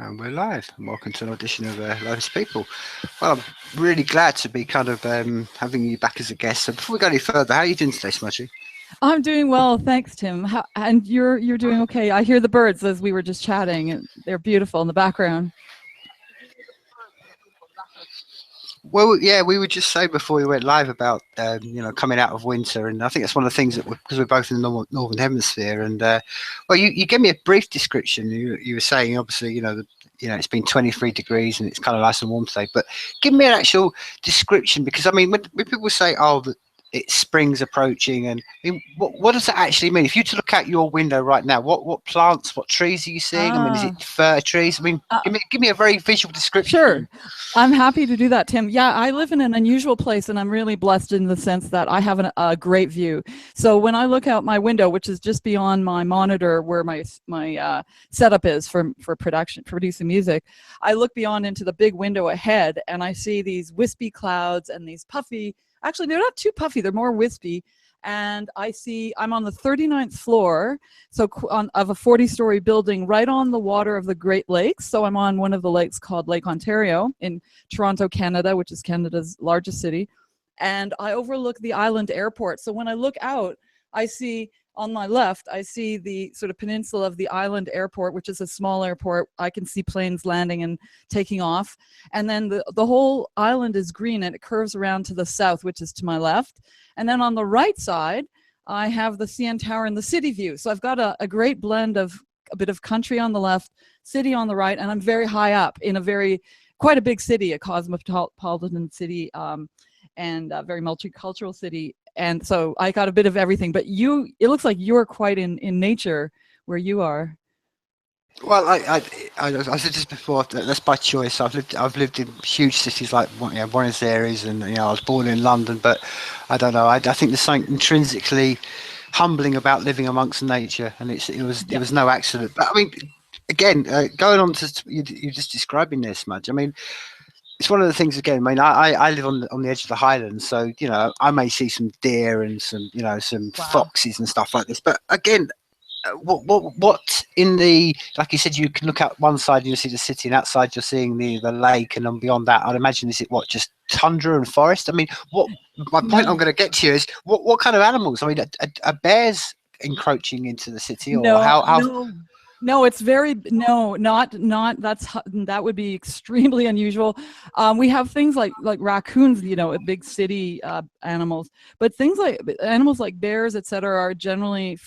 And we're live. And welcome to an audition of Loads of People. Well, I'm really glad to be kind of having you back as a guest. So before we go any further, how are you doing today, Smudgie? I'm doing well, thanks, Tim. And you're doing okay. I hear the birds as we were just chatting, and they're beautiful in the background. Well, yeah, we were just saying before we went live about coming out of winter, and I think that's one of the things that because we're both in the northern hemisphere. And well, you gave me a brief description. You were saying obviously it's been 23 degrees and it's kind of nice and warm today, but give me an actual description, because I mean when people say it's spring's approaching, and I mean, what does that actually mean? If you were to look out your window right now, what plants, what trees are you seeing? I mean, is it fir trees? I mean, give me a very visual description. Sure, I'm happy to do that, Tim. Yeah, I live in an unusual place, and I'm really blessed in the sense that I have a great view. So when I look out my window, which is just beyond my monitor where my setup is for producing music, I look beyond into the big window ahead, and I see these wispy clouds and these puffy. Actually, they're not too puffy, they're more wispy. And I'm on the 39th floor of a 40-story building right on the water of the Great Lakes. So I'm on one of the lakes called Lake Ontario in Toronto, Canada, which is Canada's largest city. And I overlook the island airport. So when I look out, on my left, I see the sort of peninsula of the island airport, which is a small airport. I can see planes landing and taking off. And then the whole island is green, and it curves around to the south, which is to my left. And then on the right side, I have the CN Tower and the city view. So I've got a great blend of a bit of country on the left, city on the right, and I'm very high up in quite a big city, a cosmopolitan city, and a very multicultural city. And so I got a bit of everything, but it looks like you're quite in nature where you are. Well, I said this before. That's by choice. I've lived in huge cities like Buenos Aires, and I was born in London. But I don't know. I think there's something intrinsically humbling about living amongst nature, and it was no accident. But I mean, again, going on to you just describing this, Smudge. I mean, it's one of the things again. I mean, I live on the edge of the Highlands, so I may see some deer and some foxes and stuff like this. But again, what in the, like you said, you can look out one side and you see the city, and outside you're seeing the lake, and then beyond that, I'd imagine is it just tundra and forest? I mean, my point I'm going to get to you is what kind of animals? I mean, are bears encroaching into the city, or how? No, it's not that would be extremely unusual. We have things like raccoons, big city animals, but things like animals like bears, etc., are generally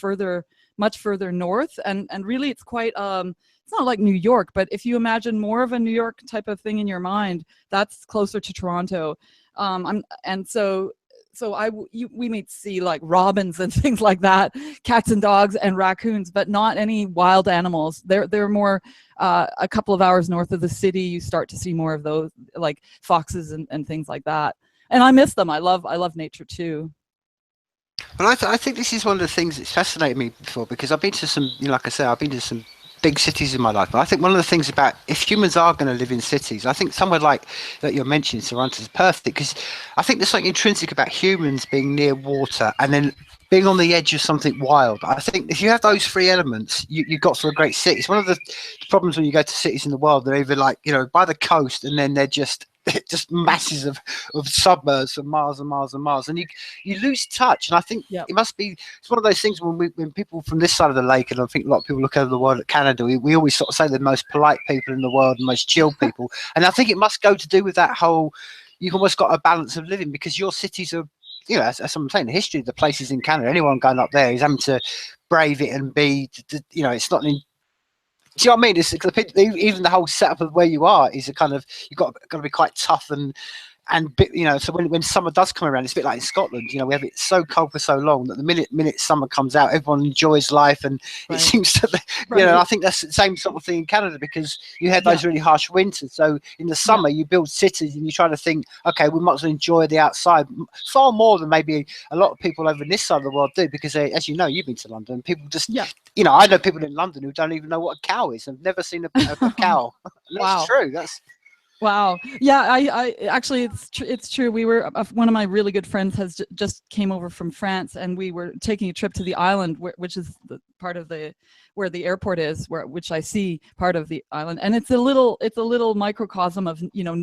much further north, and really it's quite it's not like New York, but if you imagine more of a New York type of thing in your mind, that's closer to Toronto. We may see like robins and things like that, cats and dogs and raccoons, but not any wild animals. They're more a couple of hours north of the city. You start to see more of those, like foxes and things like that. And I miss them. I love nature too. Well, I think this is one of the things that's fascinated me before, because I've been to some, like I said, I've been to some big cities in my life. But I think one of the things about, if humans are going to live in cities, I think somewhere like that you're mentioning, Toronto, is perfect, because I think there's something intrinsic about humans being near water and then being on the edge of something wild. I think if you have those three elements, you've got for a great city. It's one of the problems when you go to cities in the world. They're either by the coast, and then they're just masses of suburbs for miles and miles and miles, and you lose touch. And I think it must be, it's one of those things when people from this side of the lake, and I think a lot of people look over the world at Canada, we always sort of say they're the most polite people in the world and most chill people. And I think it must go to do with that whole, you've almost got a balance of living, because your cities are, as I'm saying, the history of the places in Canada, anyone going up there is having to brave it and be, it's not an, do you know what I mean? It's even the whole setup of where you are is a kind of, you've got to be quite tough and so when summer does come around, it's a bit like in Scotland. We have it so cold for so long that the minute summer comes out, everyone enjoys life, and it seems to, I think that's the same sort of thing in Canada, because you have those really harsh winters. So in the summer, you build cities and you try to think, okay, we might as well enjoy the outside far more than maybe a lot of people over in this side of the world do, because as you know, you've been to London, people just, I know people in London who don't even know what a cow is. I've never seen a cow. That's true. Wow. Yeah, I actually, it's true. We were, one of my really good friends has just came over from France, and we were taking a trip to the island, which is the part of the, where the airport is, which I see part of the island. And it's a little microcosm of,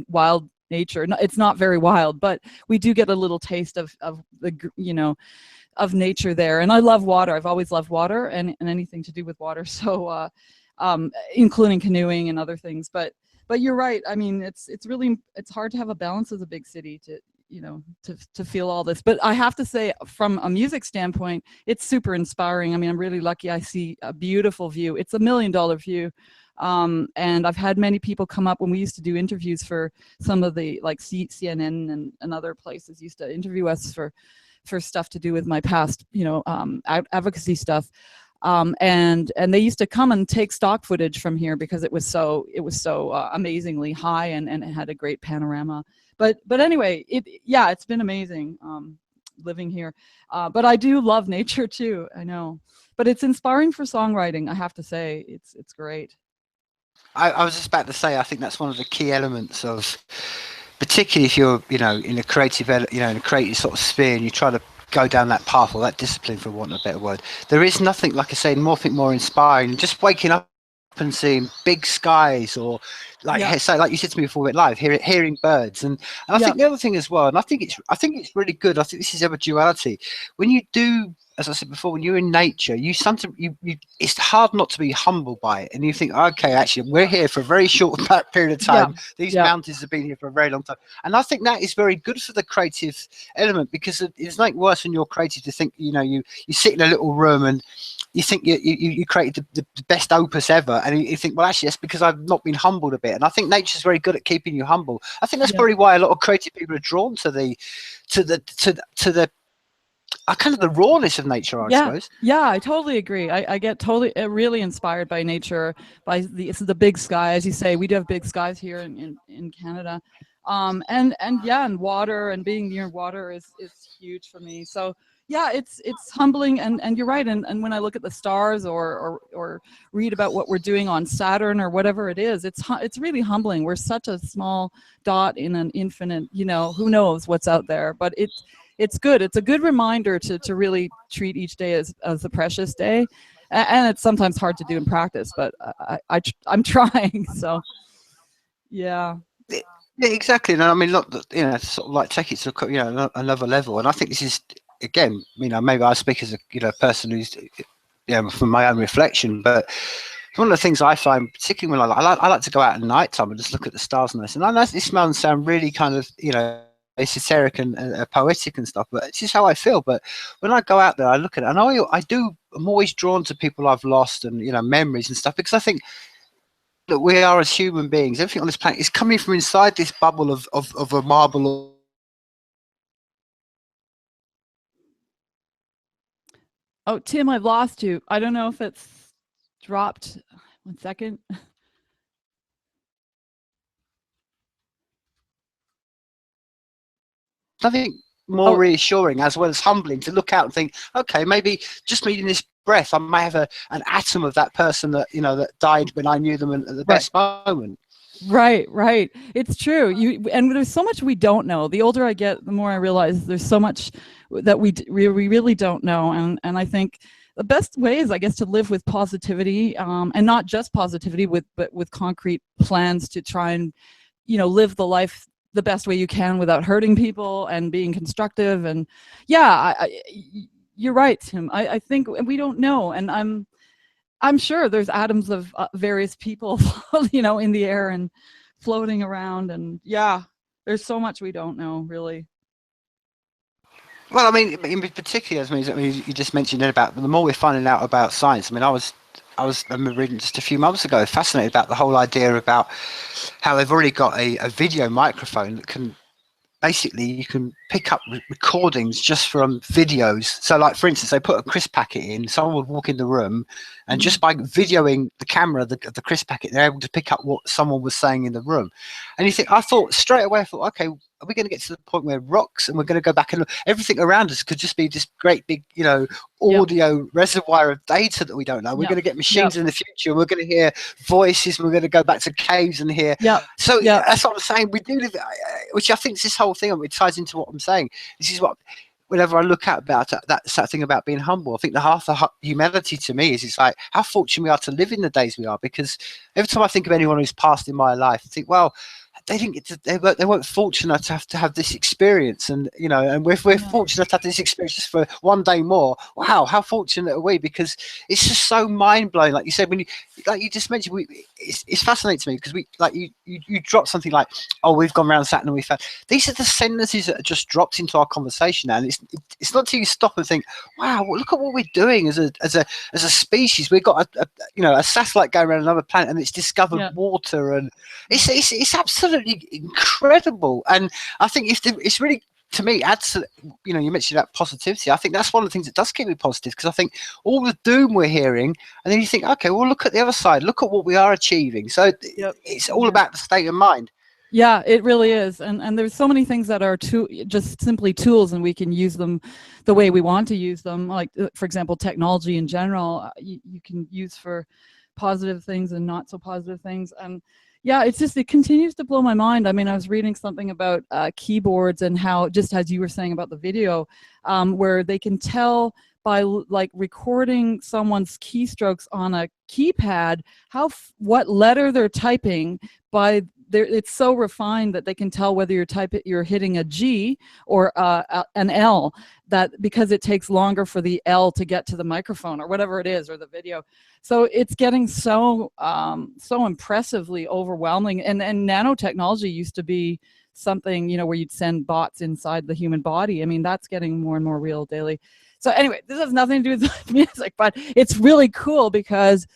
wild nature. It's not very wild, but we do get a little taste of the, of nature there. And I love water. I've always loved water and anything to do with water. So, including canoeing and other things. But you're right. I mean, it's really, it's hard to have a balance as a big city to, to feel all this. But I have to say, from a music standpoint, it's super inspiring. I mean, I'm really lucky. I see a beautiful view. It's $1 million view. And I've had many people come up when we used to do interviews for some of the, like, CNN and other places used to interview us for stuff to do with my past, advocacy stuff. And they used to come and take stock footage from here because it was so amazingly high and it had a great panorama. But anyway, it's been amazing living here. But I do love nature too. I know, but it's inspiring for songwriting. I have to say, it's great. I was just about to say, I think that's one of the key elements of, particularly if you're, in a creative, in a creative sort of sphere, and you try to go down that path or that discipline, for want of a better word. There is nothing, like I say, more inspiring. Just waking up and seeing big skies, or like like you said to me before we went live, hearing birds, and I think the other thing as well, and I think it's really good. I think this is ever duality. When you do, as I said before, when you're in nature, you sometimes it's hard not to be humbled by it, and you think, okay, actually, we're here for a very short period of time. These mountains have been here for a very long time, and I think that is very good for the creative element, because it's like worse when you're creative to think, you sit in a little room and you think you created the best opus ever, and you think, well, actually, that's because I've not been humbled a bit. And I think nature's very good at keeping you humble. I think that's probably why a lot of creative people are drawn to the kind of the rawness of nature, I suppose. Yeah, I totally agree. I get totally really inspired by nature, by the big sky, as you say. We do have big skies here in Canada, and water, and being near water is huge for me. So yeah, it's humbling, and you're right. And when I look at the stars or read about what we're doing on Saturn or whatever it is, it's really humbling. We're such a small dot in an infinite, who knows what's out there. But it's good. It's a good reminder to really treat each day as a precious day. And it's sometimes hard to do in practice, but I'm trying. So yeah. Yeah, exactly. And I mean, look, sort of like take it to another level. And I think this is, again, maybe I speak as a person who's, from my own reflection, but one of the things I find, particularly when I like to go out at night time and just look at the stars and this. And I know this might sound really kind of, esoteric and poetic and stuff, but it's just how I feel. But when I go out there, I look at it, and I'm always drawn to people I've lost, and memories and stuff, because I think that we are, as human beings, everything on this planet is coming from inside this bubble of a marble. Oh, Tim, I've lost you. I don't know if it's dropped. 1 second. Nothing more reassuring as well as humbling to look out and think, okay, maybe just meeting this breath, I may have an atom of that person that that died when I knew them at the best moment. Right. It's true. And there's so much we don't know. The older I get, the more I realize there's so much that we really don't know. And I think the best way is, I guess, to live with positivity, and not just positivity, but with concrete plans to try and live the life the best way you can without hurting people, and being constructive. And you're right, Tim. I think we don't know, and I'm sure there's atoms of various people, in the air and floating around, and there's so much we don't know, really. Well, I mean, in particular, you just mentioned about the more we're finding out about science. I mean, I remember reading just a few months ago, fascinated about the whole idea about how they've already got a video microphone that can, basically, you can pick up recordings just from videos. So, like, for instance, they put a crisp packet in, someone would walk in the room, and just by videoing the camera, the crisp packet, they're able to pick up what someone was saying in the room. And I thought straight away, okay, are we going to get to the point where rocks, and we're going to go back and everything around us could just be this great big, you know, audio reservoir of data that we don't know. We're going to get machines in the future. We're going to hear voices. And we're going to go back to caves and hear. So that's what I'm saying. We do live, which I think is this whole thing. It ties into what I'm saying. This is what. Whenever I look at about that thing about being humble, I think the half of humanity to me is it's like how fortunate we are to live in the days we are. Because every time I think of anyone who's passed in my life, I think, well, they didn't get to, they weren't fortunate to have this experience, and you know, and we're fortunate to have this experience just for one day more. Wow, how fortunate are we? Because it's just so mind blowing. Like you said, when you, like you just mentioned, it's fascinating to me because we, like you dropped something like, oh, we've gone around Saturn and we found. These are the sentences that are just dropped into our conversation now, and it's not until you stop and think, wow, well, look at what we're doing as a species. We've got a satellite going around another planet, and it's discovered water, and it's absolutely incredible. And I think it's really, to me, adds to, you know, you mentioned that positivity. I think that's one of the things that does keep me positive, because I think all the doom we're hearing, and then you think, okay, well, look at the other side, look at what we are achieving. So it's all about the state of mind. Yeah, it really is. And there's so many things that are just simply tools, and we can use them the way we want to use them. Like, for example, technology in general, you can use for positive things and not so positive things. And yeah, it continues to blow my mind. I mean, I was reading something about keyboards and how, just as you were saying about the video, where they can tell by like recording someone's keystrokes on a keypad, what letter they're typing by. It's so refined that they can tell whether you're hitting a G or an L, that because it takes longer for the L to get to the microphone or whatever it is, or the video. So it's getting so impressively overwhelming. And nanotechnology used to be something, you know, where you'd send bots inside the human body. I mean, that's getting more and more real daily. So anyway, this has nothing to do with music, but it's really cool because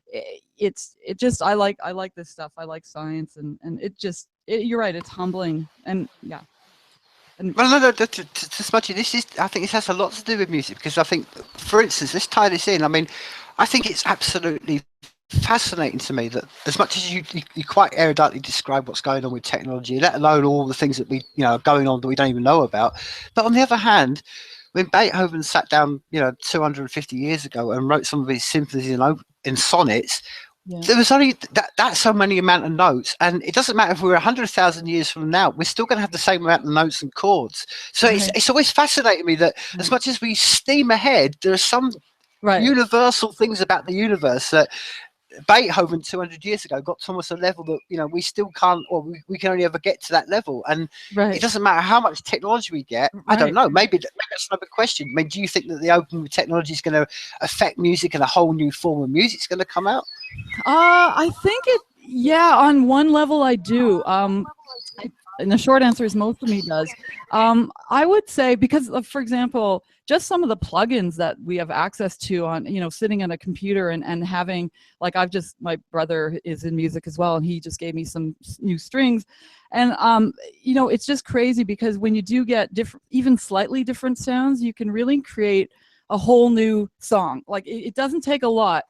I like this stuff. I like science, and you're right, it's humbling. And yeah. And well, no, to Smudgie, I think this has a lot to do with music, because I think, for instance, let's tie this in. I mean, I think it's absolutely fascinating to me that as much as you quite eruditely describe what's going on with technology, let alone all the things that are going on that we don't even know about, but on the other hand, when Beethoven sat down, 250 years ago and wrote some of his symphonies in sonnets, there was only that so many amount of notes, and it doesn't matter if we're 100,000 years from now, we're still going to have the same amount of notes and chords. So it's always fascinating me that as much as we steam ahead, there are some universal things about the universe that Beethoven 200 years ago got to almost a level that we still can't, or we can only ever get to that level. And it doesn't matter how much technology we get. I don't know. Maybe that's another question. I mean, do you think that the open technology is going to affect music and a whole new form of music is going to come out? I think on one level I do. And the short answer is most of me does. I would say because, for example, just some of the plugins that we have access to on, sitting on a computer and having, like, my brother is in music as well, and he just gave me some new strings. And, it's just crazy because when you do get different, even slightly different sounds, you can really create a whole new song. Like, it doesn't take a lot.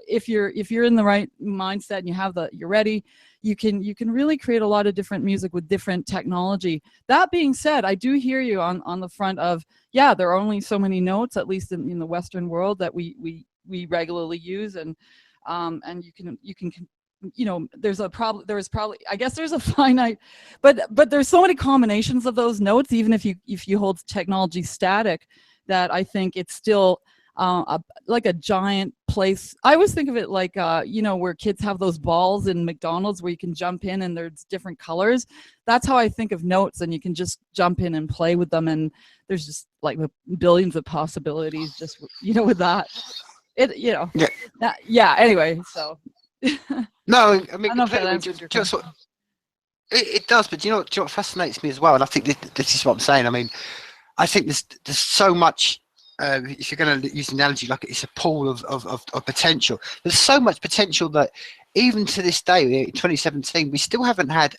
If you're in the right mindset and you're ready, you can really create a lot of different music with different technology. That being said, I do hear you on the front of, there are only so many notes, at least in the Western world, that we regularly use, and you can there's probably I guess there's a finite, but there's so many combinations of those notes, even if you hold technology static, that I think it's still like a giant place. I always think of it like where kids have those balls in McDonald's where you can jump in and there's different colors. That's how I think of notes, and you can just jump in and play with them, and there's just like billions of possibilities just with that. Anyway, so no, I mean, I don't know if that answers your question. It does, but what fascinates me as well, and I think this is what I'm saying. I mean, I think there's so much. If you're going to use an analogy, like it's a pool of potential. There's so much potential that even to this day, 2017, we still haven't had,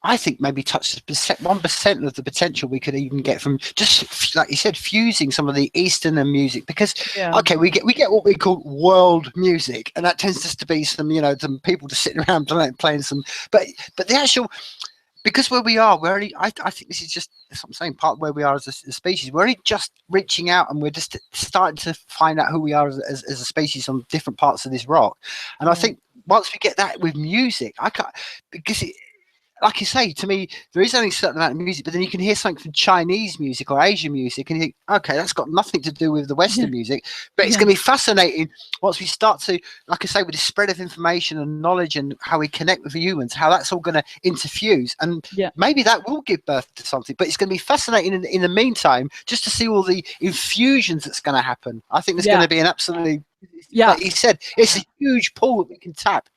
I think, maybe touched 1% of the potential we could even get from just, like you said, fusing some of the Eastern music. Because okay, we get what we call world music, and that tends just to be some some people just sitting around playing some, but the actual because where we are, we're only, I think this is just, that's what I'm saying, part of where we are as a species. We're only just reaching out, and we're just starting to find out who we are as a species on different parts of this rock. And I Yeah. think once we get that with music, I can't, because it, like you say, to me, there is only a certain amount of music, but then you can hear something from Chinese music or Asian music, and you think, okay, that's got nothing to do with the Yeah. Western music, but it's Yeah. going to be fascinating once we start to, like I say, with the spread of information and knowledge and how we connect with humans, how that's all going to interfuse, and Yeah. maybe that will give birth to something. But it's going to be fascinating in the meantime, just to see all the infusions that's going to happen. I think there's going Yeah. to be an absolutely, Yeah. like you said, it's a huge pool that we can tap.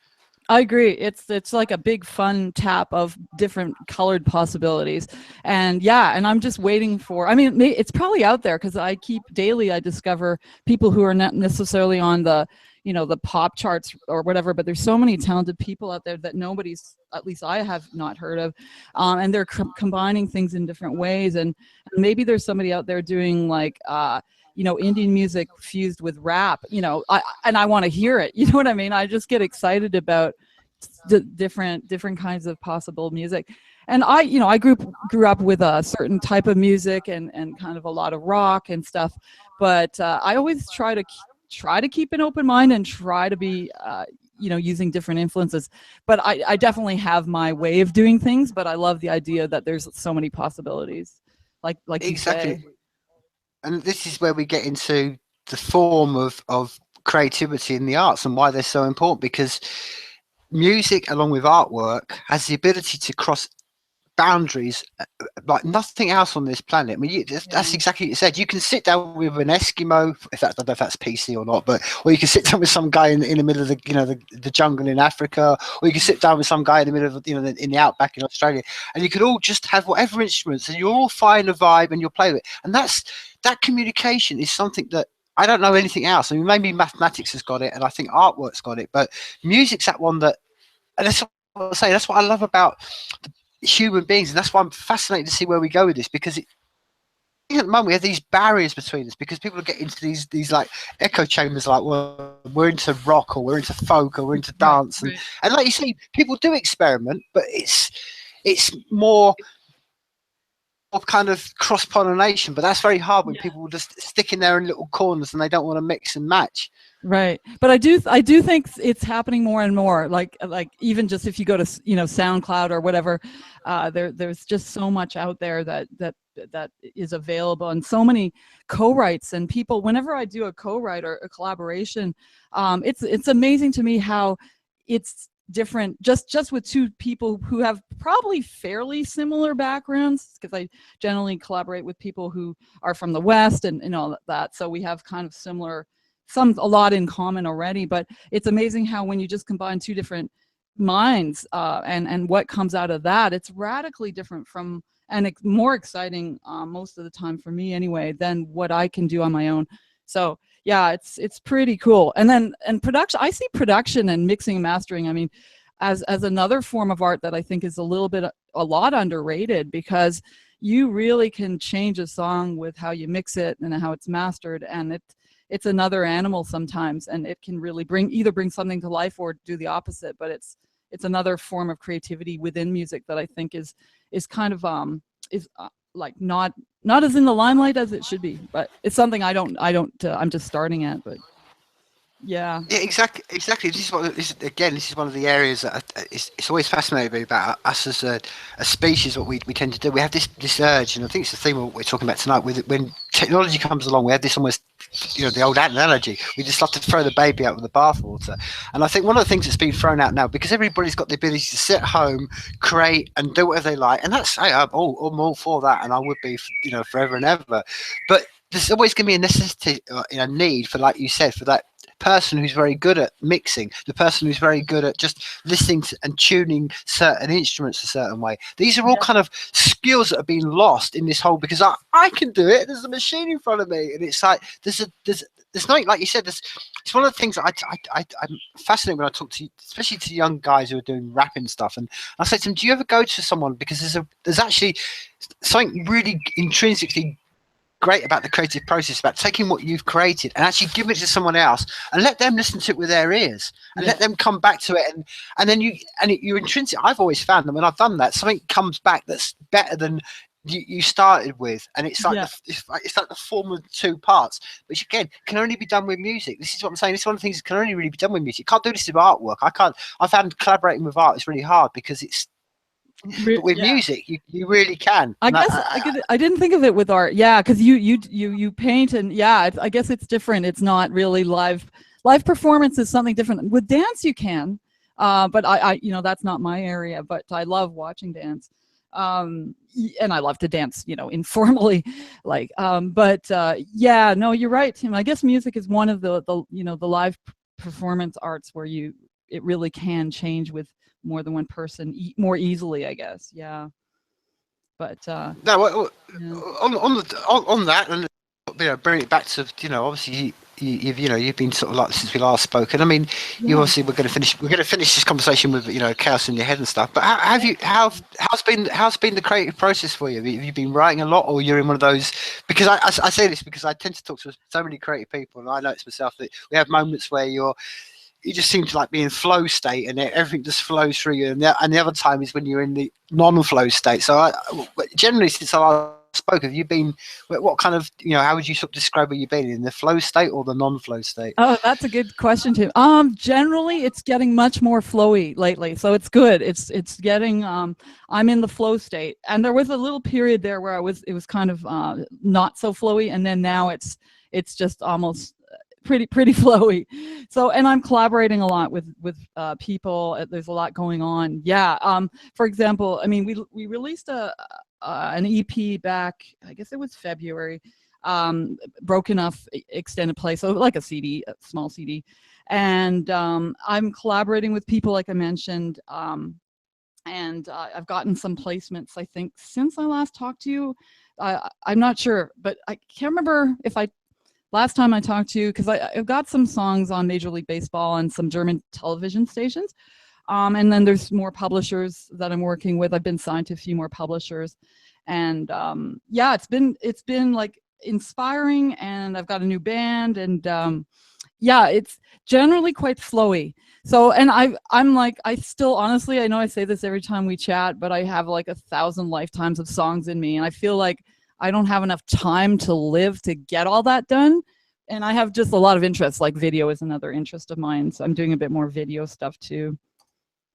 I agree. It's like a big fun tap of different colored possibilities, and yeah, and I'm just waiting for. I mean, it's probably out there because I keep daily. I discover people who are not necessarily on the, the pop charts or whatever, but there's so many talented people out there that nobody's, at least I have not heard of, and they're combining things in different ways, and maybe there's somebody out there doing like. Indian music fused with rap, and I want to hear it. You know what I mean? I just get excited about different kinds of possible music. And I grew up with a certain type of music and kind of a lot of rock and stuff. But I always try to keep an open mind and try to be, using different influences. But I definitely have my way of doing things. But I love the idea that there's so many possibilities, like you Exactly. say. And this is where we get into the form of creativity in the arts and why they're so important, because music along with artwork has the ability to cross boundaries like nothing else on this planet. I mean, that's Yeah. exactly what you said. You can sit down with an Eskimo, if that's, I don't know if that's PC or not, but or you can sit down with some guy in the middle of the jungle in Africa, or you can sit down with some guy in the middle of in the outback in Australia, and you could all just have whatever instruments, and you'll all find a vibe and you'll play with it. And that communication is something that I don't know anything else. I mean, maybe mathematics has got it, and I think artwork's got it, but music's that one that, and that's what I say. That's what I love about human beings, and that's why I'm fascinated to see where we go with this, because at the moment we have these barriers between us because people get into these like echo chambers, like, well, we're into rock or we're into folk or we're into Right. dance, and like you say, people do experiment, but it's more of kind of cross pollination, but that's very hard when Yeah. people just stick in their own little corners and they don't want to mix and match. Right, but I do think it's happening more and more. Like even just if you go to SoundCloud or whatever, there's just so much out there that is available, and so many co-writes and people. Whenever I do a co-write or a collaboration, it's amazing to me how it's different just with two people who have probably fairly similar backgrounds, because I generally collaborate with people who are from the West and all that, so we have kind of a lot in common already. But it's amazing how when you just combine two different minds, and what comes out of that, it's radically different from, and more exciting most of the time for me anyway, than what I can do on my own. So yeah, it's pretty cool. And production, I see production and mixing and mastering, I mean, as another form of art that I think is a lot underrated, because you really can change a song with how you mix it and how it's mastered, and it's another animal sometimes, and it can really bring something to life or do the opposite. But it's another form of creativity within music that I think is kind of like not as in the limelight as it should be, but it's something I'm just starting at. But yeah. Yeah, exactly. This is one of the areas that it's always fascinated me about us as a species. What we tend to do, we have this urge, and I think it's the theme of what we're talking about tonight. With when technology comes along, we have this almost, the old analogy. We just love to throw the baby out with the bathwater. And I think one of the things that's been thrown out now, because everybody's got the ability to sit at home, create, and do whatever they like, and I'm all for that, and I would be, forever and ever. But there's always going to be a necessity, a need for, like you said, for that person who's very good at mixing, the person who's very good at just listening to and tuning certain instruments a certain way. These are all kind of skills that have been lost in this whole, because I can do it. There's a machine in front of me, and it's like there's nothing, like you said. It's one of the things that I'm fascinated when I talk to, especially to young guys who are doing rapping stuff, and I say to them, do you ever go to someone, because there's actually something really intrinsically great about the creative process, about taking what you've created and actually giving it to someone else and let them listen to it with their ears and let them come back to it. And then you're intrinsic. I've always found that when I've done that, something comes back that's better than you started with, and it's like it's like the form of two parts, which again can only be done with music. This is what I'm saying. This is one of the things that can only really be done with music. You can't do this with artwork. I found collaborating with art is really hard because it's. But with music, you really can. I guess I didn't think of it with art. Yeah, because you paint, and I guess it's different. It's not really live performance is something different. With dance, you can, but I that's not my area. But I love watching dance. And I love to dance, informally, like, no, you're right, Tim. I guess music is one of the live performance arts where it really can change with more than one person more easily, I guess. Yeah. But no, on that, and bring it back to obviously you've been sort of like since we last spoke, and I mean you obviously we're going to finish this conversation with chaos in your head and stuff. But how's been the creative process for you? Have you been writing a lot, or you're in one of those? Because I say this because I tend to talk to so many creative people, and I notice myself that we have moments where you just seem to like be in flow state and everything just flows through you, and the other time is when you're in the non-flow state. So generally since I spoke, have you been, what kind of, how would you sort of describe where you've been, in the flow state or the non-flow state? Oh, that's a good question too. Generally it's getting much more flowy lately, so it's good. It's getting I'm in the flow state, and there was a little period there where it was kind of not so flowy, and then now it's just almost pretty flowy. So, and I'm collaborating a lot with people. There's a lot going on. For example, I mean, we released an EP back, I guess it was February, Broke Enough extended play, so like a CD, a small CD, and I'm collaborating with people like I mentioned, and I've gotten some placements, I think, since I last talked to you. I'm not sure, but I can't remember if last time I talked to you, because I've got some songs on Major League Baseball and some German television stations. And then there's more publishers that I'm working with. I've been signed to a few more publishers. And it's been like inspiring, and I've got a new band, and it's generally quite flowy. So, and I'm like, I still, honestly, I know I say this every time we chat, but I have like 1,000 lifetimes of songs in me, and I feel like I don't have enough time to live to get all that done. And I have just a lot of interests, like video is another interest of mine. So I'm doing a bit more video stuff too.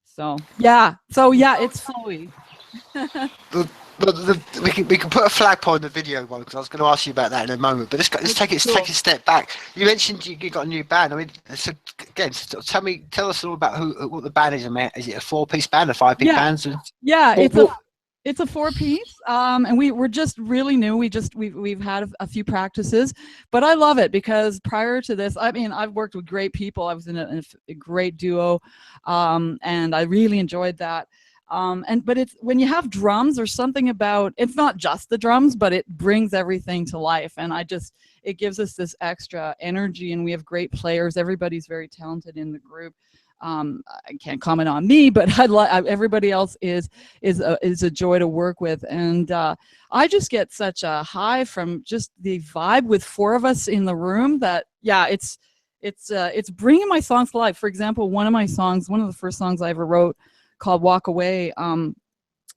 So yeah, it's flowy. We can put a flagpole in the video one, because I was going to ask you about that in a moment. But let's take a step back. You mentioned you got a new band. I mean, so again, tell us all about what the band is. Is it a 4-piece band, a 5-piece band? It's a 4-piece, and we're just really new. We've had a few practices, but I love it because prior to this, I mean, I've worked with great people. I was in a great duo, and I really enjoyed that. But it's when you have drums, or something about, it's not just the drums, but it brings everything to life, and it gives us this extra energy, and we have great players. Everybody's very talented in the group. I can't comment on me, but everybody else is a joy to work with, and I just get such a high from just the vibe with 4 of us in the room. That it's bringing my songs to life. For example, one of the first songs I ever wrote, called "Walk Away,"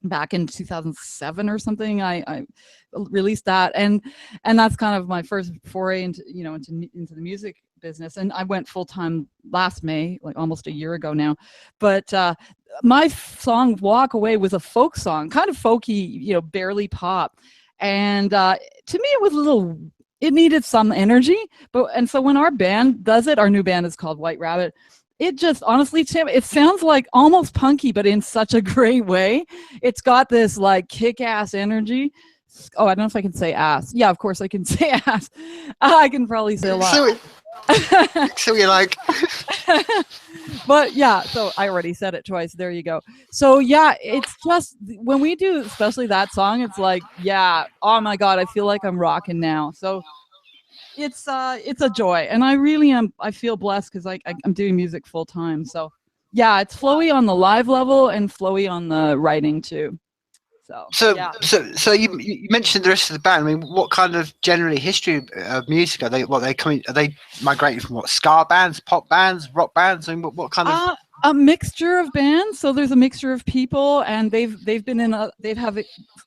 back in 2007 or something, I released that, and that's kind of my first foray into the music business, and I went full-time last May, like almost a year ago now. But my song "Walk Away" was a folk song, kind of folky, barely pop, and to me it needed some energy. And so when our band does it, our new band is called White Rabbit, it just, honestly, Tim, it sounds like almost punky, but in such a great way. It's got this like kick-ass energy. Oh, I don't know if I can say ass. Yeah, of course I can say ass. I can probably say a lot. So you're like, but yeah, so I already said it twice. There you go. So yeah, it's just when we do, especially that song, it's like, oh my God, I feel like I'm rocking now. So it's a joy, and I really am. I feel blessed because I'm doing music full time. So yeah, it's flowy on the live level and flowy on the writing too. So, yeah. so you mentioned the rest of the band. I mean, what kind of generally history of music are they? What they coming? Are they migrating from what ska bands, pop bands, rock bands? I mean, what kind of? A mixture of bands. So there's a mixture of people, and they've been in they've have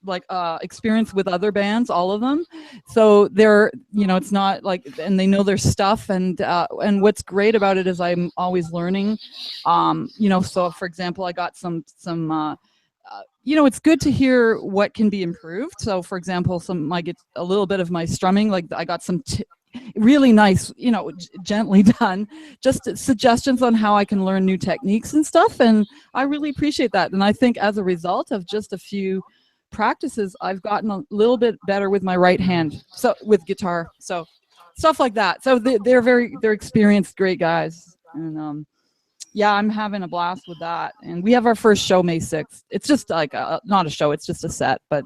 like experience with other bands, all of them. So they're, you know, it's not like, and they know their stuff. And what's great about it is I'm always learning. You know, so for example, I got some you know, it's good to hear what can be improved. So for example, I get a little bit of my strumming, like I got some really nice, you know, gently done, just suggestions on how I can learn new techniques and stuff. And I really appreciate that. And I think as a result of just a few practices, I've gotten a little bit better with my right hand, so with guitar, so stuff like that. So they're experienced, great guys. And yeah, I'm having a blast with that. And we have our first show May 6th. It's just like not a show, it's just a set, but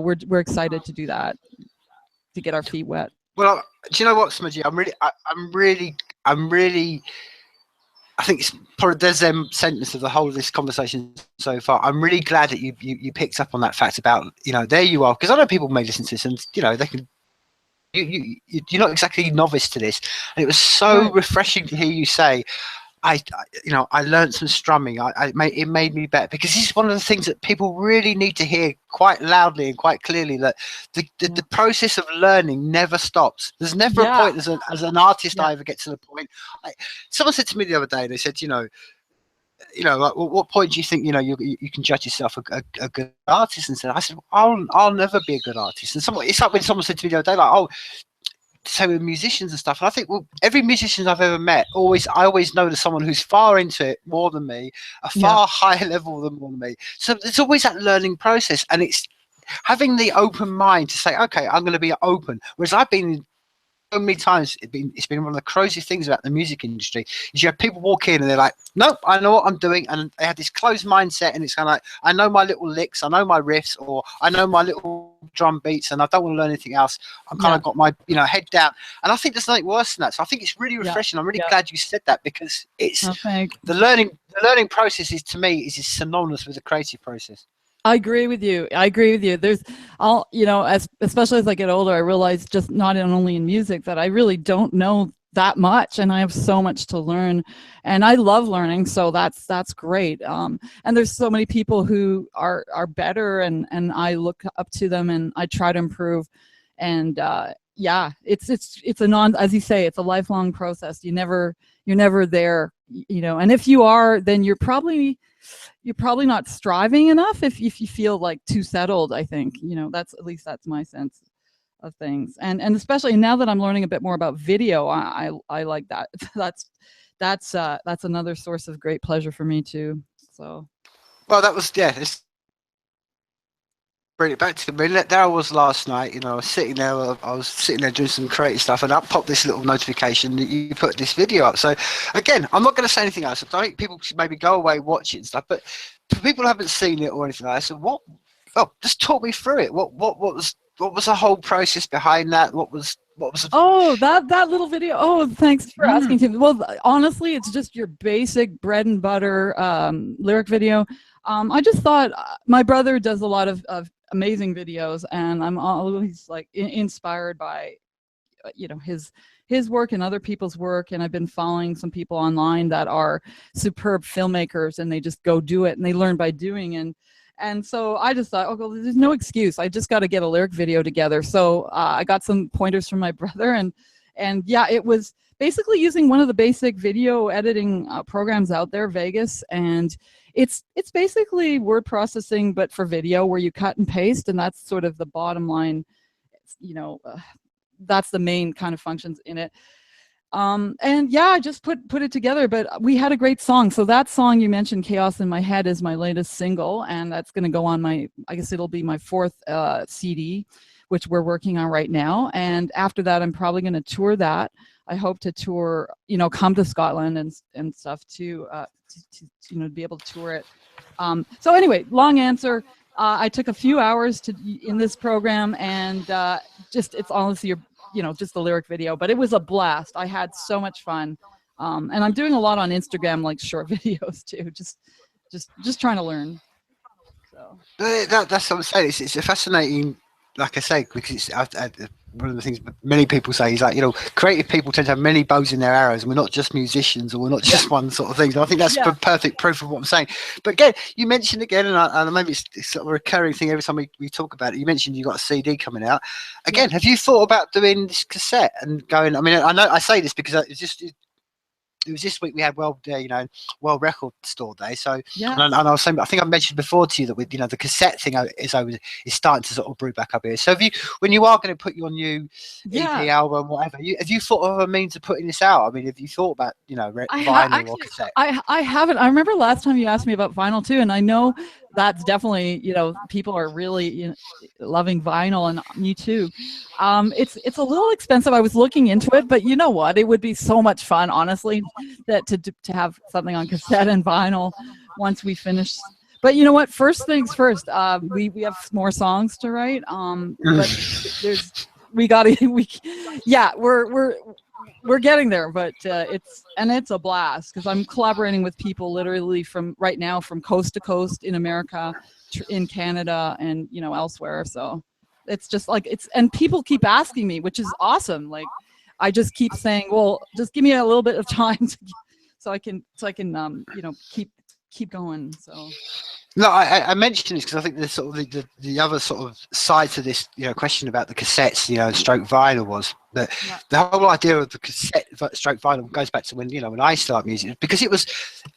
we're excited to do that, to get our feet wet. Well, do you know what, Smudgie? I'm really. I think it's probably there's sentence of the whole of this conversation so far. I'm really glad that you picked up on that fact about, you know, there you are, because I know people may listen to this and, you know, they can. You're not exactly novice to this, and it was so refreshing to hear you say, you know, I learned some strumming. It made me better, because this is one of the things that people really need to hear quite loudly and quite clearly, that the process of learning never stops. There's never a point as an artist I ever get to the point. Someone said to me the other day, they said, you know, like, what point do you think, you know, you can judge yourself a good artist? And I said, I'll never be a good artist. And it's like when someone said to me the other day, like, oh, so with musicians and stuff, and I think, well, every musician I've ever met, I always know there's someone who's far into it more than me, a far higher level than me. So there's always that learning process, and it's having the open mind to say, okay, I'm going to be open. Whereas I've been so many times, it's been one of the craziest things about the music industry is you have people walk in and they're like, nope, I know what I'm doing, and they have this closed mindset, and it's kind of like, I know my little licks, I know my riffs, or I know my little drum beats, and I don't want to learn anything else. I'm kind of got my, you know, head down, and I think there's nothing worse than that. So I think it's really refreshing. I'm really glad you said that, because it's the learning process is, to me, is synonymous with the creative process. I agree with you. There's you know, especially as I get older, I realize just not only in music that I really don't know that much, and I have so much to learn, and I love learning. So that's great. And there's so many people who are better, and I look up to them, and I try to improve. And yeah, it's as you say, it's a lifelong process. You're never there, you know. And if you are, then you're probably not striving enough if you feel like too settled. I think, you know, that's my sense of things. And especially now that I'm learning a bit more about video, I like that. That's another source of great pleasure for me too. So, well, that was it's bring it back to me. There I was last night, you know, I was sitting there doing some creative stuff, and up popped this little notification that you put this video up. So again, I'm not going to say anything else. I think people should maybe go away, watch it and stuff, but for people who haven't seen it or anything like that, so just talk me through it. What was the whole process behind that? What was that little video. Oh, thanks for asking, Tim. Well, honestly, it's just your basic bread and butter lyric video. I just thought, my brother does a lot of amazing videos, and I'm always like inspired by, you know, his work and other people's work. And I've been following some people online that are superb filmmakers, and they just go do it, and they learn by doing. And so I just thought, well, there's no excuse. I just got to get a lyric video together. So I got some pointers from my brother, and yeah, it was basically using one of the basic video editing programs out there, Vegas, and it's basically word processing, but for video, where you cut and paste, and that's sort of the bottom line. You know, that's the main kind of functions in it. And yeah, I just put it together, but we had a great song. So that song you mentioned, Chaos in My Head, is my latest single, and that's going to go on I guess it'll be my 4th CD, which we're working on right now. And after that, I'm probably going to tour that. I hope to tour, you know, come to Scotland and stuff to you know, be able to tour it. So anyway, long answer. I took a few hours in this program, and it's honestly, you know, just the lyric video, but it was a blast. I had so much fun. And I'm doing a lot on Instagram, like short videos too, just trying to learn. So That's what I'm saying. It's a fascinating, like I say, because one of the things many people say is like, creative people tend to have many bows in their arrows, and we're not just musicians, or we're not just one sort of thing. And I think that's perfect proof of what I'm saying. But again, you mentioned again, and maybe it's sort of a recurring thing every time we talk about it. You mentioned you got a CD coming out. Again, have you thought about doing this cassette and going? I mean, I know I say this because it was this week we had World Record Store Day. So and I was saying, I think I mentioned before to you that with the cassette thing is starting to sort of brew back up here. So when you are going to put your new EP album, whatever, have you thought of a means of putting this out? I mean, have you thought about vinyl or cassette? I haven't. I remember last time you asked me about vinyl too, and I know that's definitely people are really loving vinyl, and me too. It's a little expensive. I was looking into it, but you know what? It would be so much fun, honestly, that to have something on cassette and vinyl once we finish. But you know what? First things first. We have more songs to write. But we're getting there. But it's a blast because I'm collaborating with people literally from coast to coast in America, in Canada, and elsewhere. So it's just like and people keep asking me, which is awesome. Like I just keep saying, well, just give me a little bit of time so I can keep going. So no, I mentioned this because I think the sort of the other sort of side to this question about the cassettes stroke vinyl was that the whole idea of the cassette stroke vinyl goes back to when I started music, because it was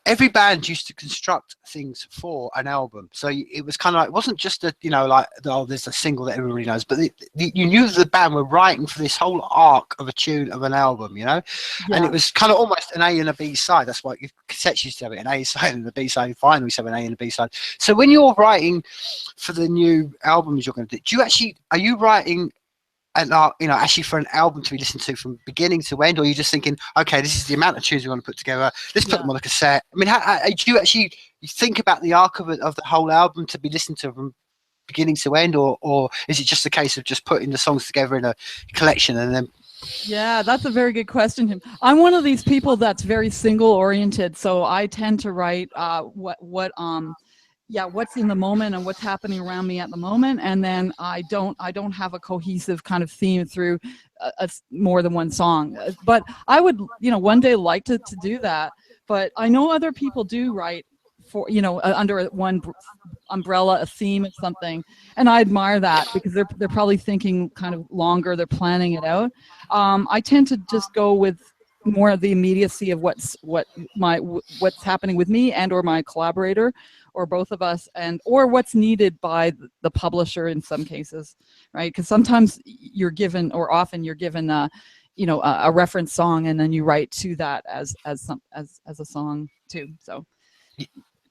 every band used to construct things for an album. So it was kind of like, it wasn't just there's a single that everybody knows, but you knew the band were writing for this whole arc of a tune of an album, and it was kind of almost an A and a B side. That's why cassettes used to have it, an A side and a B side. Vinyl used to have an A and a B side. So when you're writing for the new albums you're going to do, are you writing actually for an album to be listened to from beginning to end, or are you just thinking, okay, this is the amount of tunes we want to put together, let's put them on a cassette? I mean, how do you actually think about the arc of the whole album to be listened to from beginning to end, or is it just a case of just putting the songs together in a collection and then? Yeah, that's a very good question, Tim. I'm one of these people that's very single oriented, so I tend to write what's in the moment and what's happening around me at the moment, and then I don't have a cohesive kind of theme through more than one song. But I would one day like to do that. But I know other people do write for under one umbrella, a theme of something, and I admire that because they're probably thinking kind of longer, they're planning it out. I tend to just go with more of the immediacy of what's happening with me and or my collaborator, or both of us, or what's needed by the publisher in some cases, right? Because sometimes often you're given a reference song, and then you write to that as a song too. So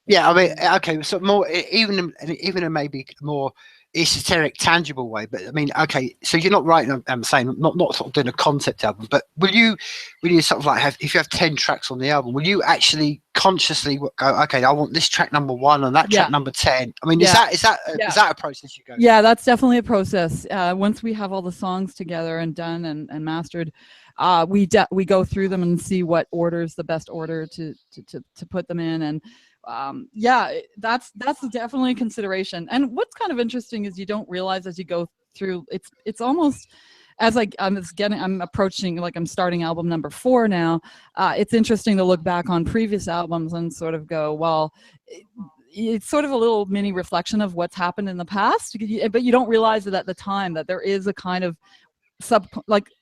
yeah, I mean, okay, so more even a maybe more esoteric, tangible way. But I mean, okay, so you're not writing. I'm saying not sort of doing a concept album, but will you sort of like if you have 10 tracks on the album, will you actually consciously go, okay, I want this track number 1 and that track number 10? I mean, is that a process you go? Yeah, that's definitely a process. Once we have all the songs together and done and mastered, we go through them and see what order's the best order to put them in. And that's definitely a consideration. And what's kind of interesting is you don't realize as you go through, it's almost as I'm approaching, like I'm starting album number 4 now. It's interesting to look back on previous albums and sort of go, well, it's sort of a little mini reflection of what's happened in the past, but you don't realize it at the time that there is a kind of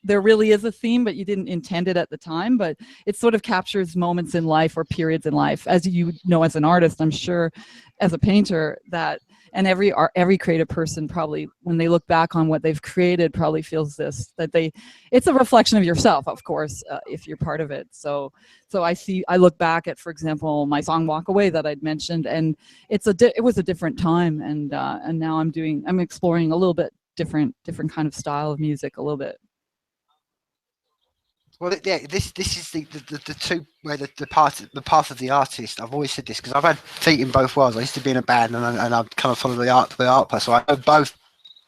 there really is a theme, but you didn't intend it at the time. But it sort of captures moments in life or periods in life, as as an artist, I'm sure, as a painter, that, and every creative person probably, when they look back on what they've created, probably feels it's a reflection of yourself, of course, if you're part of it. So I look back at, for example, my song "Walk Away" that I'd mentioned, and it was a different time, and now I'm exploring a little bit different kind of style of music a little bit. Well, yeah, this is the two where the path of the artist. I've always said this because I've had feet in both worlds. I used to be in a band, and I've kind of followed the art path. So I know both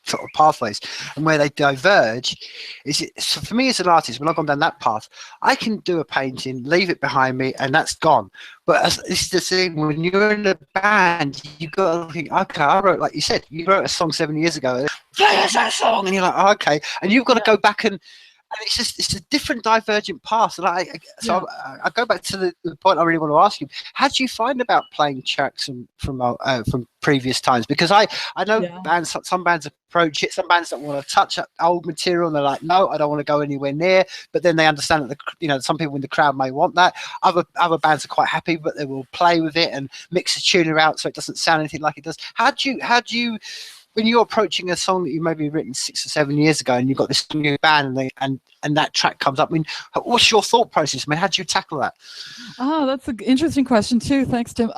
sort of pathways, and where they diverge is it, so for me as an artist, when I've gone down that path, I can do a painting, leave it behind me, and that's gone. But this is the thing, when you're in a band, you got to think, okay, I wrote, like you said, you wrote a song 7 years ago, there's that song, and you're like, oh, okay, and you've got to go back and it's just, it's a different divergent path. And I go back to the point I really want to ask you. How do you find about playing tracks from previous times? Because I know bands, some bands approach it, some bands don't want to touch old material, and they're like, no, I don't want to go anywhere near. But then they understand that some people in the crowd may want that. Other bands are quite happy, but they will play with it and mix the tuner out so it doesn't sound anything like it does. How do you when you're approaching a song that you maybe written 6 or 7 years ago, and you've got this new band, and that track comes up, I mean, what's your thought process? I mean, how do you tackle that? Oh, that's an interesting question too. Thanks, Tim.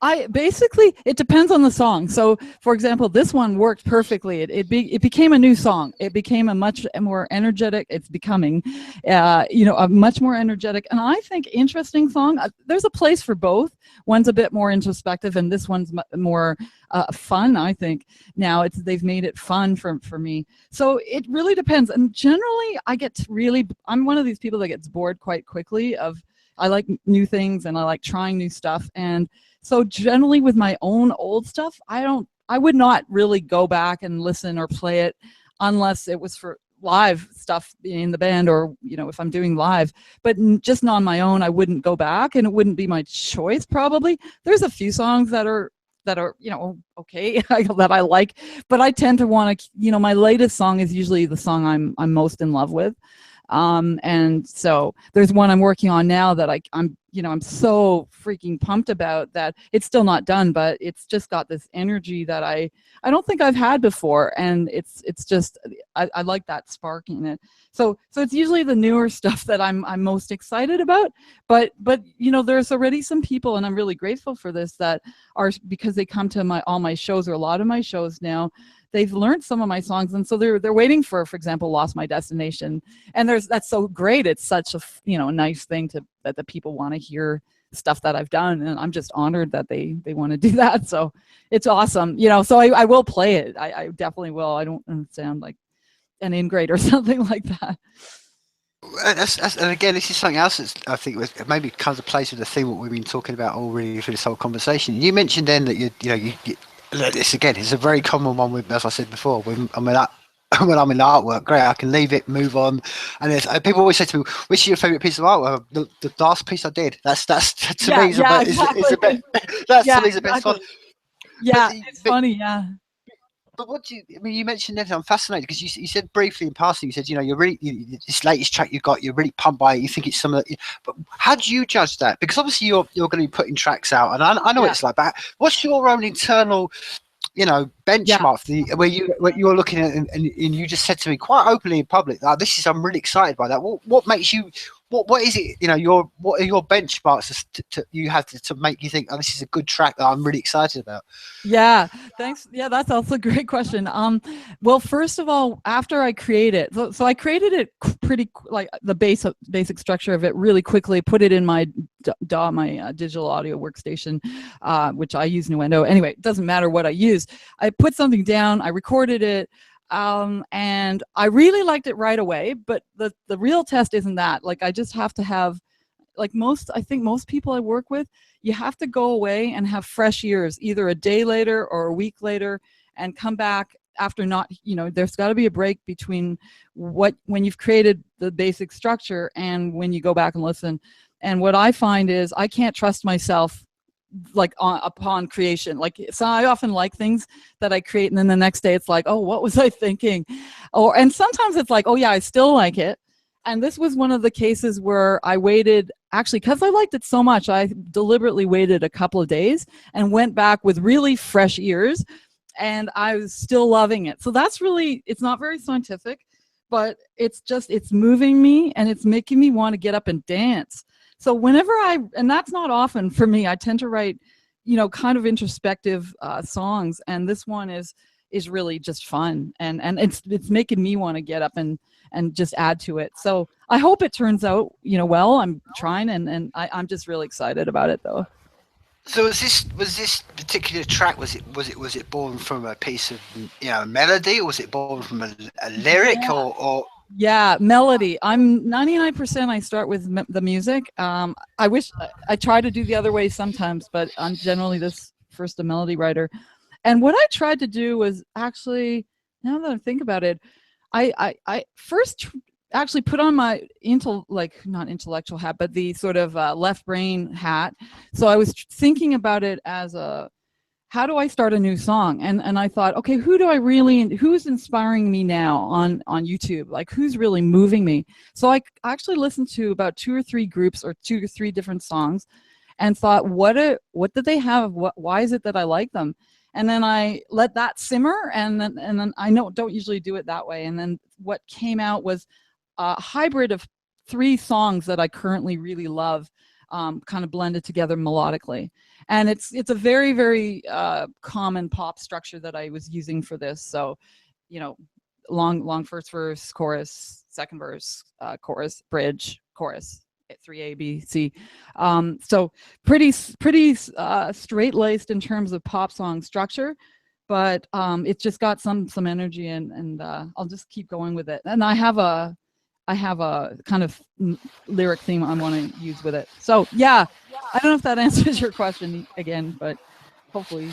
I basically, it depends on the song. So, for example, this one worked perfectly. It became a new song. It became a much more energetic. It's becoming, a much more energetic, and I think interesting song. There's a place for both. One's a bit more introspective, and this one's more fun. I think now they've made it fun for me. So it really depends. And generally, I'm one of these people that gets bored quite quickly. I like new things and I like trying new stuff. And so generally with my own old stuff, I would not really go back and listen or play it unless it was for live stuff in the band, or if I'm doing live. But just on my own, I wouldn't go back, and it wouldn't be my choice probably. There's a few songs that are okay that I like, but I tend to want to, my latest song is usually the song I'm most in love with. And so there's one I'm working on now that I'm so freaking pumped about, that it's still not done, but it's just got this energy that I don't think I've had before. And it's just, I like that spark in it. So it's usually the newer stuff that I'm most excited about, but there's already some people, and I'm really grateful for this, that are, because they come to all my shows, or a lot of my shows now, they've learned some of my songs, and so they're waiting for example, Lost My Destination, and that's so great. It's such a nice thing that the people want to hear stuff that I've done, and I'm just honored that they want to do that. So it's awesome, so I will play it. I definitely will. I don't sound like an ingrate or something like that. And again, this is something else that I think maybe comes to place with the theme what we've been talking about all really through this whole conversation. You mentioned then that you this again is a very common one with, as I said before, when I'm in artwork, great, I can leave it, move on. And people always say to me, "Which is your favourite piece of artwork?" The last piece I did. That's to me is the best one. Yeah, it's funny, yeah. But you mentioned everything. I'm fascinated because you said briefly in passing, you said, you're really, this latest track you got, you're really pumped by it. You think it's some of the, but how do you judge that? Because obviously you're going to be putting tracks out, and I know it's like that. What's your own internal, benchmark where you're looking at, and you just said to me quite openly in public, I'm really excited by that. What makes you, what is it, what are your benchmarks you have to make you think, this is a good track that I'm really excited about? Yeah, thanks. Yeah, that's also a great question. Well, first of all, after I create it, so I created it pretty, like the basic structure of it really quickly, put it in my DAW, my digital audio workstation, which I use Nuendo. Anyway, it doesn't matter what I use. I put something down, I recorded it, and I really liked it right away, but the real test isn't that. Like, I just have to have, like I think most people I work with, you have to go away and have fresh ears, either a day later or a week later, and come back after not, there's got to be a break between when you've created the basic structure and when you go back and listen. And what I find is I can't trust myself upon creation. So I often like things that I create, and then the next day it's like, oh, what was I thinking? And sometimes it's like, oh yeah, I still like it. And this was one of the cases where I waited, actually, because I liked it so much, I deliberately waited a couple of days and went back with really fresh ears, and I was still loving it. So that's really, it's not very scientific, but it's moving me, and it's making me want to get up and dance. So whenever and that's not often for me, I tend to write, kind of introspective songs, and this one is really just fun, and it's making me want to get up and just add to it. So I hope it turns out, well. I'm trying, and I'm just really excited about it, though. So was this particular track, was it born from a piece of, melody, or was it born from a lyric, Yeah. or Yeah, melody. I'm 99% I start with the music. I wish I try to do the other way sometimes, but I'm generally this first a melody writer. And what I tried to do was actually, now that I think about it, I first actually put on my not intellectual hat, but the sort of left brain hat. So I was thinking about it as a, how do I start a new song? And I thought, okay, who's inspiring me now on YouTube? Like, who's really moving me? So I actually listened to about 2 or 3 groups or 2 or 3 different songs, and thought, what did they have? Why is it that I like them? And then I let that simmer, and then I don't usually do it that way. And then what came out was a hybrid of 3 songs that I currently really love, kind of blended together melodically. And it's a very, very common pop structure that I was using for this. So, long first verse, chorus, second verse, chorus, bridge, chorus, 3A, B, C. So pretty straight-laced in terms of pop song structure, but it's just got some energy, and I'll just keep going with it. And I have a kind of lyric theme I want to use with it. So yeah, I don't know if that answers your question again, but hopefully.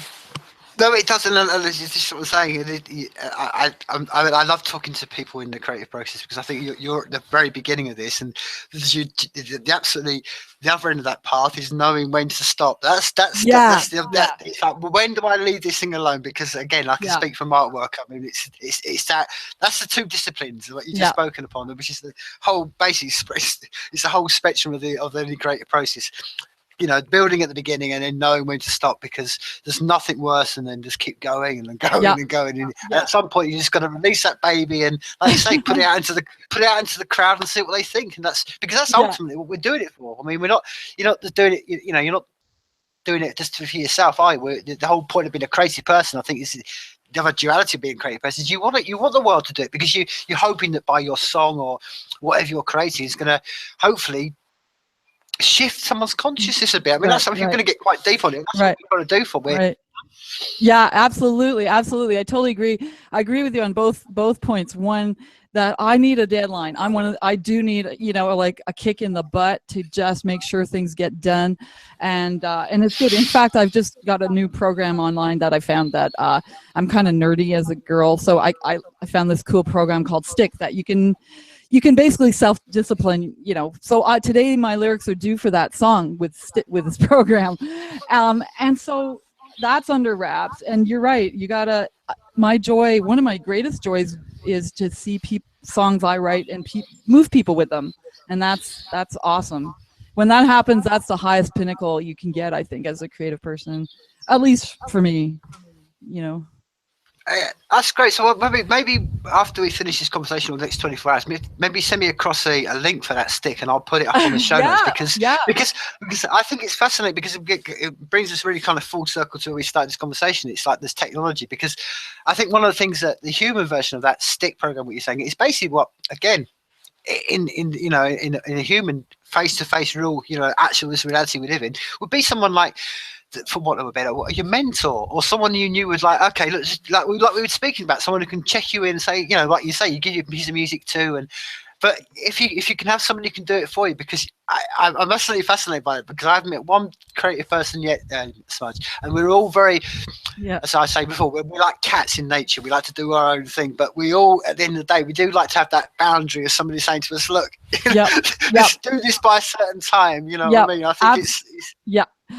No, it doesn't. It's just what I'm saying. I love talking to people in the creative process, because I think you're at the very beginning of this, and the other end of that path is knowing when to stop. It's like, when do I leave this thing alone? Because again, I can speak from artwork. I mean, that's the 2 disciplines what you just spoken upon, which is the whole basic. It's the whole spectrum of the creative process. Building at the beginning and then knowing when to stop, because there's nothing worse than then just keep going and going and going. And at some point, you just got to release that baby and, like you say, put it out into the crowd and see what they think. And that's ultimately what we're doing it for. I mean, you're not doing it. You're not doing it just for yourself. The whole point of being a creative person, I think, is the other duality of being a creative person. Is you want the world to do it, because you're hoping that by your song or whatever you're creating is going to hopefully shift someone's consciousness a bit. I mean, that's something you're going to get quite deep on it. That's what we've got to do for me. Right. Yeah, absolutely. I totally agree. I agree with you on both points. One, that I need a deadline. I do need, like a kick in the butt to just make sure things get done, and it's good. In fact, I've just got a new program online that I found that I'm kind of nerdy as a girl, so I found this cool program called Stick that you can basically self-discipline, So today my lyrics are due for that song with this program, and so that's under wraps. And you're right. You gotta. One of my greatest joys is to see songs I write and move people with them, and that's awesome. When that happens, that's the highest pinnacle you can get, I think, as a creative person, at least for me. That's great. So maybe after we finish this conversation in the next 24 hours, maybe send me across a link for that Stick, and I'll put it up on the show notes, because I think it's fascinating, because it brings us really kind of full circle to where we started this conversation. It's like this technology, because I think one of the things that the human version of that Stick program, what you're saying, is basically what, again, in a human face-to-face real, actual this reality we live in, would be someone like, for want of a better word, your mentor, or someone you knew was like, okay, look, like we were speaking about, someone who can check you in and say, like you say, you give you a piece of music too. But if you can have somebody who can do it for you, because I'm absolutely fascinated by it, because I haven't met one creative person yet, Smudge, and we're all very, as I say before, we're like cats in nature. We like to do our own thing, but we all, at the end of the day, we do like to have that boundary of somebody saying to us, look, let's do this by a certain time. You know what I mean? I think it's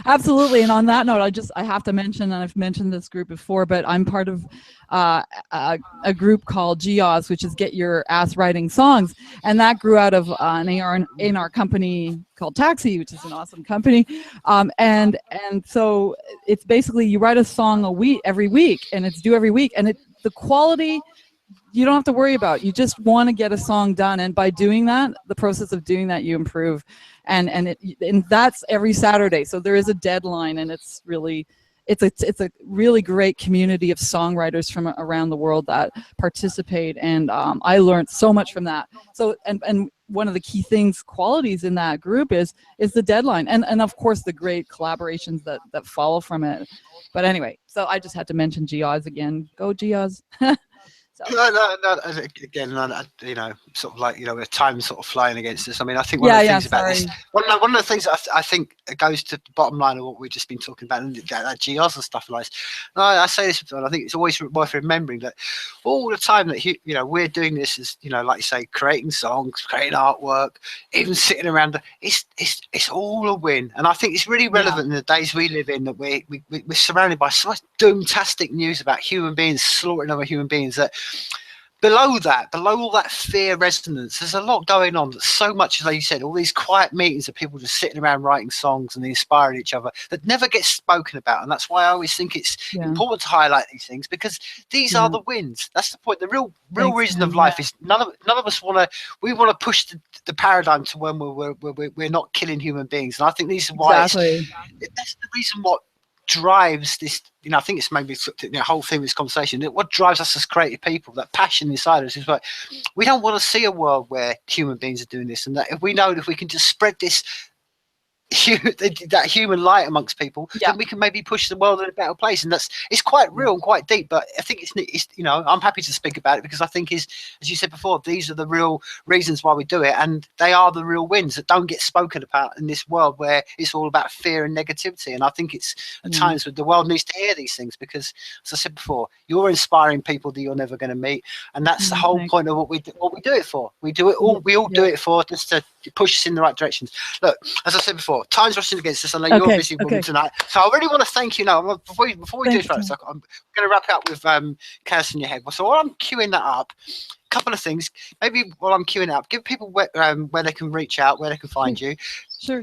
absolutely. And on that note, I have to mention, and I've mentioned this group before, but I'm part of a group called GAWS, which is Get Your Ass Writing Songs, and that grew out of an A&R company called Taxi, which is an awesome company, and so it's basically you write a song every week, and it's due every week, and the quality you don't have to worry about. You just want to get a song done, and by doing that, the process of doing that, you improve, and that's every Saturday. So there is a deadline, and it's really it's a really great community of songwriters from around the world that participate, and I learned so much from that. So and one of the key qualities in that group is the deadline, and of course the great collaborations that follow from it. But anyway, so I just had to mention Geoz again. Go Geoz. So. No. Again, you know, sort of like, you know, with time sort of flying against us. I mean, I think one of the things about this, one of the things I think goes to the bottom line of what we've just been talking about, and that GRs and stuff like this. I say this, I think it's always worth remembering that all the time that, you know, we're doing this is, you know, like you say, creating songs, creating artwork, even sitting around, it's all a win. And I think it's really relevant in the days we live in, that we're surrounded by so much doomtastic news about human beings slaughtering other human beings, that below all that fear resonance, there's a lot going on. So much, as you said, all these quiet meetings of people just sitting around writing songs and inspiring each other that never gets spoken about. And that's why I always think it's important to highlight these things, because these are the wins. That's the point. The real reason of life is none of us want to push the paradigm to when we're not killing human beings. And I think these are why that's the reason what drives this, you know, I think it's maybe the whole theme of this conversation, that what drives us as creative people, that passion inside us, is like, we don't want to see a world where human beings are doing this, and that if we know that if we can just spread this that human light amongst people, then we can maybe push the world in a better place. And it's quite real and quite deep, but I think it's you know, I'm happy to speak about it, because I think as you said before, these are the real reasons why we do it, and they are the real wins that don't get spoken about in this world where it's all about fear and negativity. And I think it's at times when the world needs to hear these things, because as I said before, you're inspiring people that you're never going to meet, and that's the whole point of what we do it for. We do it all. We all do it for just to push us in the right directions. Look, as I said before, time's rushing against us. I know you're a busy woman tonight, so I really want to thank you. Now, before we do this, I'm going to wrap up with Chaos in Your Head. So while I'm queuing that up, a couple of things. Maybe while I'm queuing up, give people where they can reach out, where they can find you. Sure.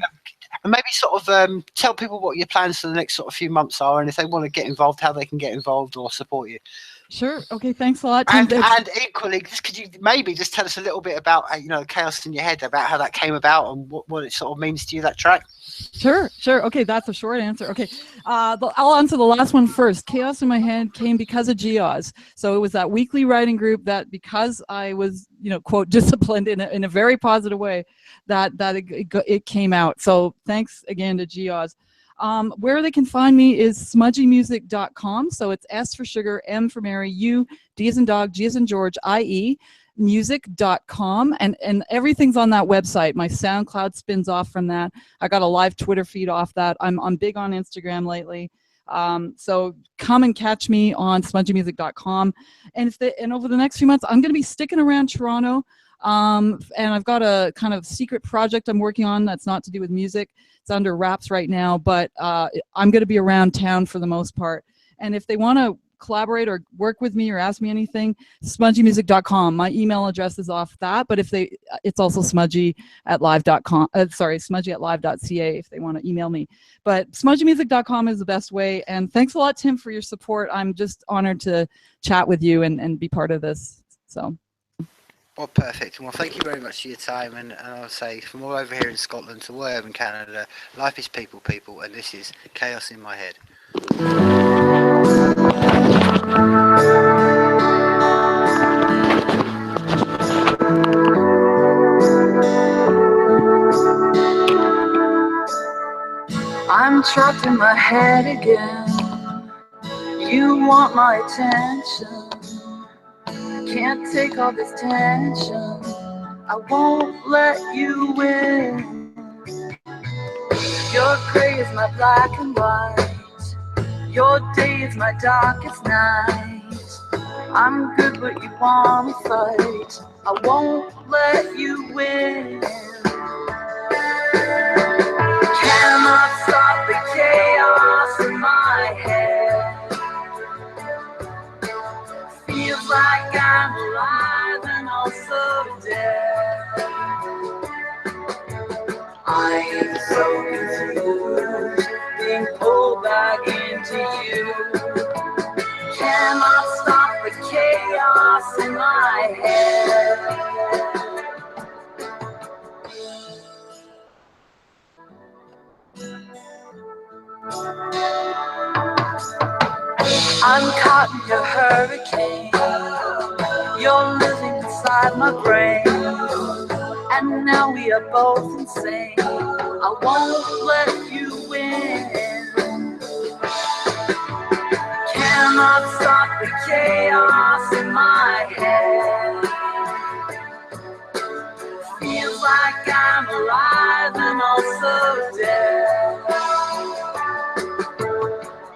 And maybe sort of tell people what your plans for the next sort of few months are, and if they want to get involved, how they can get involved or support you. Sure. Okay. Thanks a lot. And equally, could you maybe just tell us a little bit about, you know, Chaos in Your Head, about how that came about and what it sort of means to you, that track? Sure. Okay, that's a short answer. Okay, I'll answer the last one first. Chaos in My Head came because of Geoz. So it was that weekly writing group that, because I was, you know, quote, disciplined in a very positive way, that it came out. So thanks again to Geoz. Where they can find me is smudgiemusic.com. So it's S for sugar, M for Mary, U, D as in dog, G as in George, I-E, music.com, and everything's on that website. My SoundCloud spins off from that. I got a live Twitter feed off that. I'm big on Instagram lately. So come and catch me on smudgiemusic.com. And over the next few months, I'm going to be sticking around Toronto. And I've got a kind of secret project I'm working on that's not to do with music. It's under wraps right now, but I'm going to be around town for the most part. And if they want to collaborate or work with me or ask me anything, smudgiemusic.com. My email address is off that, but it's also smudgie@live.com. Smudgie@live.ca if they want to email me. But smudgiemusic.com is the best way. And thanks a lot, Tim, for your support. I'm just honored to chat with you and be part of this. So. Well, perfect. Well, thank you very much for your time. And I'll say, from all over here in Scotland to wherever in Canada, life is people, and this is Chaos in My Head. I'm trapped in my head again. You want my attention. Can't take all this tension. I won't let you win. Your gray is my black and white. Your day is my darkest night. I'm good, but you wanna fight. I won't let you win. Cannot stop the chaos in my head. Feels like I'm alive and also dead. I'm so confused, being pulled back into you. Cannot stop the chaos in my head. I'm caught in your hurricane. You're living inside my brain, and now we are both insane. I won't let you win. Cannot stop the chaos in my head. Feels like I'm alive and also dead.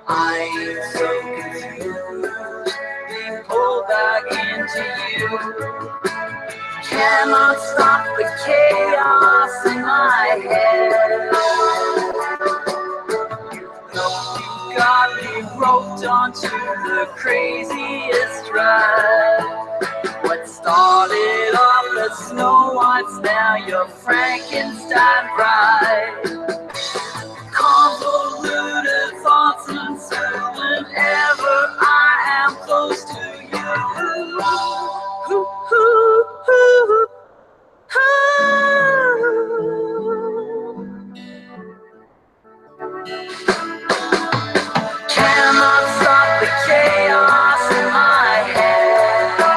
I'm so confused, being pulled back into you. Cannot stop the chaos in my head. You got me roped onto the craziest ride. What started off as Snow White's now your Frankenstein bride. Convoluted thoughts ensue whenever I am close to you. Ooh, ooh, ooh, Cannot stop the chaos in my head.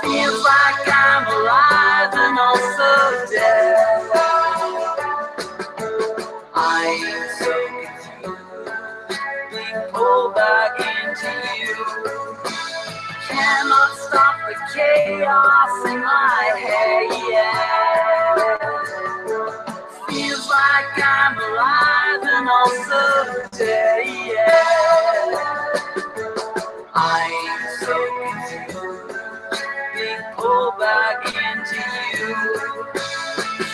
Feels like I'm alive and also dead. I'm so confused, being pulled back into you. Cannot stop the chaos in my head, yeah. Feels like I'm alive and also dead, yeah. I'm so confused, being pulled back into you.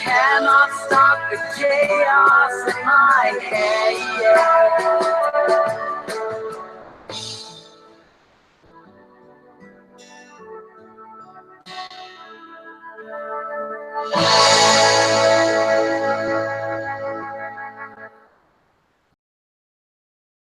Cannot stop the chaos in my head, yeah.